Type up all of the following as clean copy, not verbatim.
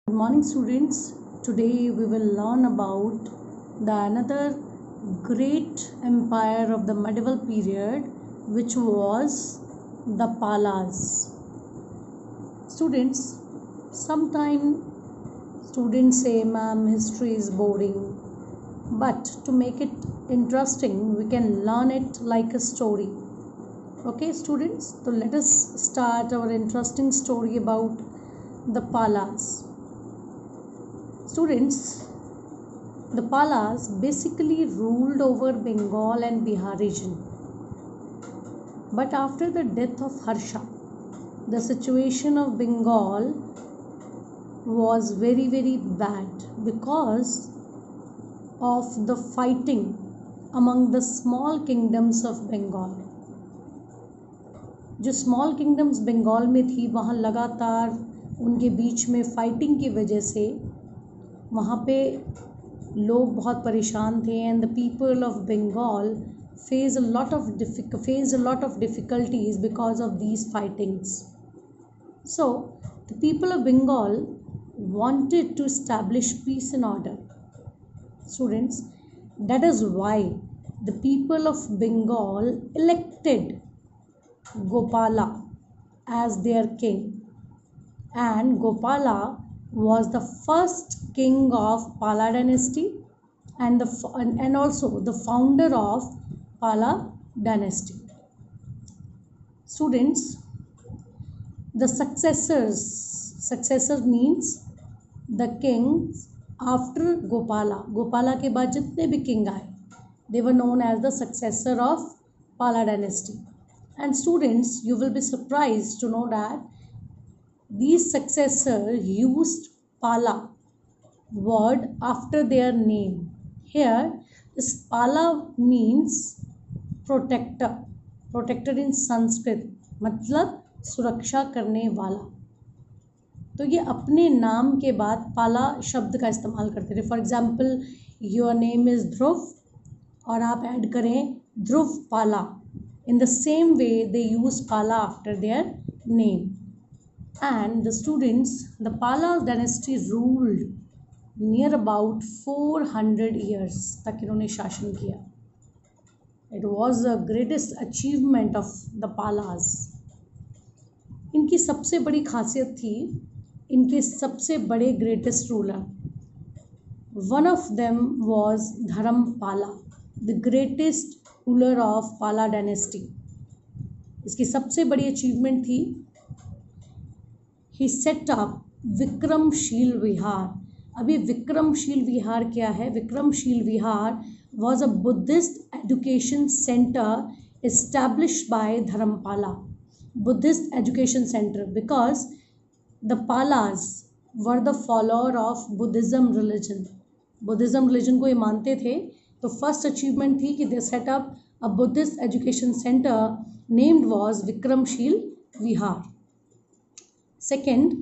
Good morning, students. Today we will learn about the another great empire of the medieval period, which was the Palas. Students, sometimes students say, "Ma'am, history is boring," but to make it interesting, we can learn it like a story. Okay, students. So let us start our interesting story about the Palas. Students, the Palas basically ruled over Bengal and Bihar region. But after the death of Harsha, the situation of Bengal was very, very bad because of the fighting among the small kingdoms of Bengal. जो small kingdoms Bengal में थी, वहाँ लगातार उनके बीच में fighting की वजह से वहाँ पे लोग बहुत परेशान थे and the people of Bengal face a lot of difficulties because of these fightings. So the people of Bengal wanted to establish peace and order. Students, that is why the people of Bengal elected Gopala as their king, and Gopala was the first king of Pala dynasty and also the founder of Pala dynasty. Students, the successor means the kings after Gopala के बाद जितने भी king आए, they were known as the successor of Pala dynasty. And students, you will be surprised to know that these successors used Pala word after their name. Here, this Pala means protector in Sanskrit, मतलब सुरक्षा करने वाला. तो ये अपने नाम के बाद पाला शब्द का इस्तेमाल करते थे. For example, your name is Dhruv और आप ऐड करें ध्रुव पाला. In the same way, they use Pala after their name. And the students, the Pala dynasty ruled near about 400 years तक इन्होंने शासन किया. It was the greatest achievement of the Palas. इनकी सबसे बड़ी खासियत थी इनके सबसे बड़े greatest ruler. One of them was Dharampala, the greatest ruler of Pala dynasty. इसकी सबसे बड़ी अचीवमेंट थी ही सेट अप विक्रमशील विहार. अभी विक्रमशील विहार क्या है? Vikramshila Vihar was a Buddhist education centre established by Dharmapala. Buddhist education centre because the Palas were the follower of Buddhism religion. Buddhism religion को ये मानते थे. तो फर्स्ट अचीवमेंट थी कि they set up a Buddhist education centre named was Vikramshila Vihar. Second,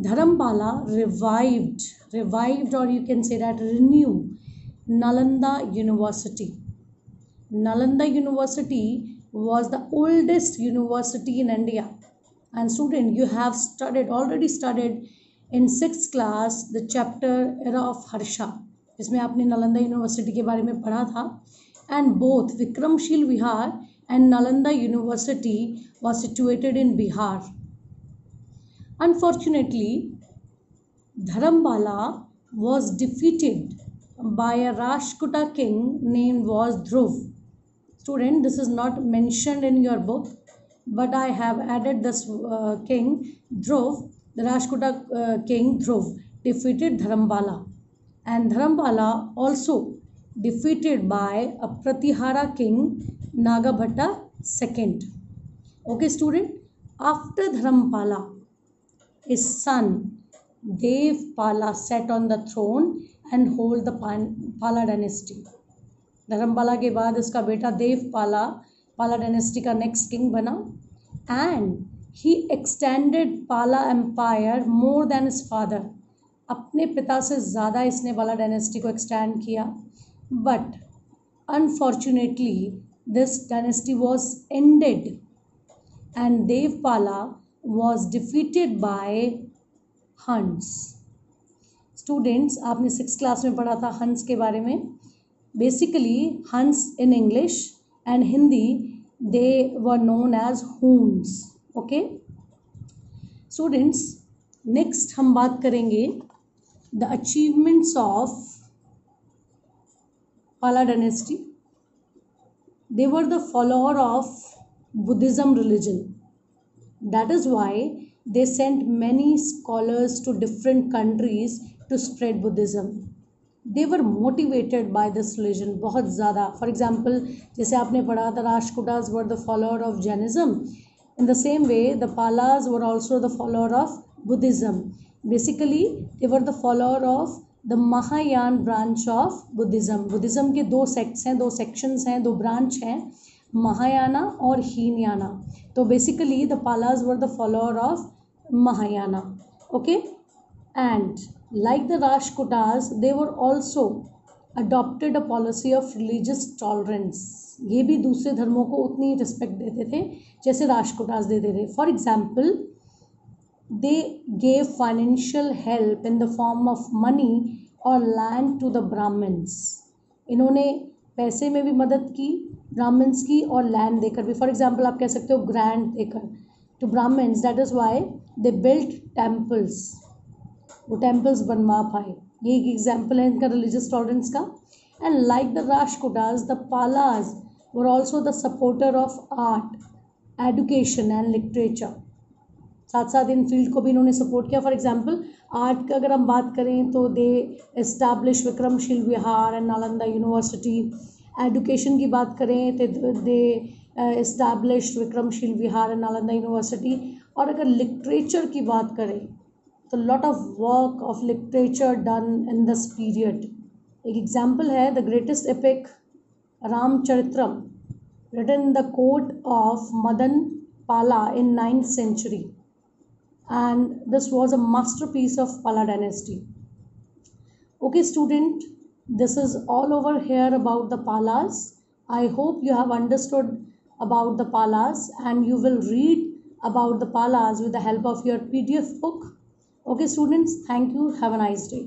Dharmapala revived और you can say that renew Nalanda university. Nalanda University was the oldest university in India. And student, you have already studied in 6th class the chapter Era of Harsha. इसमें आपने Nalanda university के बारे में पढ़ा था. And both Vikramshila Vihar and Nalanda university was situated in Bihar. Unfortunately, Dharampala was defeated by a Rashtrakuta king named was Dhruv. Student, this is not mentioned in your book, but I have added this king Dhruv. The Rashtrakuta king Dhruv defeated Dharampala. And Dharampala also defeated by a Pratihara king Nagabhatta II. Okay, student, after Dharampala, his son Devpala sat on the throne and hold the Pala dynasty. Dharmapala के बाद उसका बेटा Devapala Pala dynasty का next king बना. And he extended Pala empire more than his father. अपने पिता से ज़्यादा इसने पाला डायनेस्टी को एक्सटेंड किया. But unfortunately this dynasty was ended and Devpala was defeated by Huns. Students, आपने 6th क्लास में पढ़ा था हंस के बारे में. Basically Huns in English and Hindi they were known as Hunas. Okay students, next हम बात करेंगे the achievements of Pala dynasty. They were the follower of Buddhism religion. That is why they sent many scholars to different countries to spread Buddhism. They were motivated by this religion बहुत ज़्यादा. For example, जैसे आपने पढ़ा the Rashtrakutas were the follower of Jainism. In the same way, the Palas were also the follower of Buddhism. Basically, they were the follower of the Mahayana branch of Buddhism. Buddhism के 2 sects हैं, 2 sections हैं, 2 branch हैं, महायाना और हीनयाना. तो basically the Palas were the follower of Mahayana. Okay and like the Rashtrakutas they were also adopted a policy of religious tolerance. ये भी दूसरे धर्मों को उतनी रिस्पेक्ट देते थे जैसे राष्ट्रकूटास देते थे. For example, they gave financial help in the form of money or land to the Brahmins. इन्होंने पैसे में भी मदद की ब्राह्मण्स की और लैंड देकर भी. फॉर एग्जाम्पल आप कह सकते हो ग्रांट देकर to Brahmins. That is why they built temples. वो टेम्पल्स बनवा पाए. ये एक एग्जाम्पल है इनका रिलीजियस टॉलरेंस का. And like the Rashtrakutas the Palas were also the supporter of art, education and literature. साथ साथ इन फील्ड को भी इन्होंने सपोर्ट किया. फॉर एग्जांपल आर्ट का अगर हम बात करें तो they establish Vikramshila Vihar and Nalanda university. Education की बात करें तो they establish Vikramshila Vihar and Nalanda university. और अगर लिटरेचर की बात करें तो lot of work of literature done in this period. एक एग्जाम्पल है the greatest epic Ramacharitam written in the court of Madan Pala in 9th century. And this was a masterpiece of Pala dynasty. Okay student, this is all over here about the Palas. I hope you have understood about the Palas and you will read about the Palas with the help of your PDF book. Okay students, thank you. Have a nice day.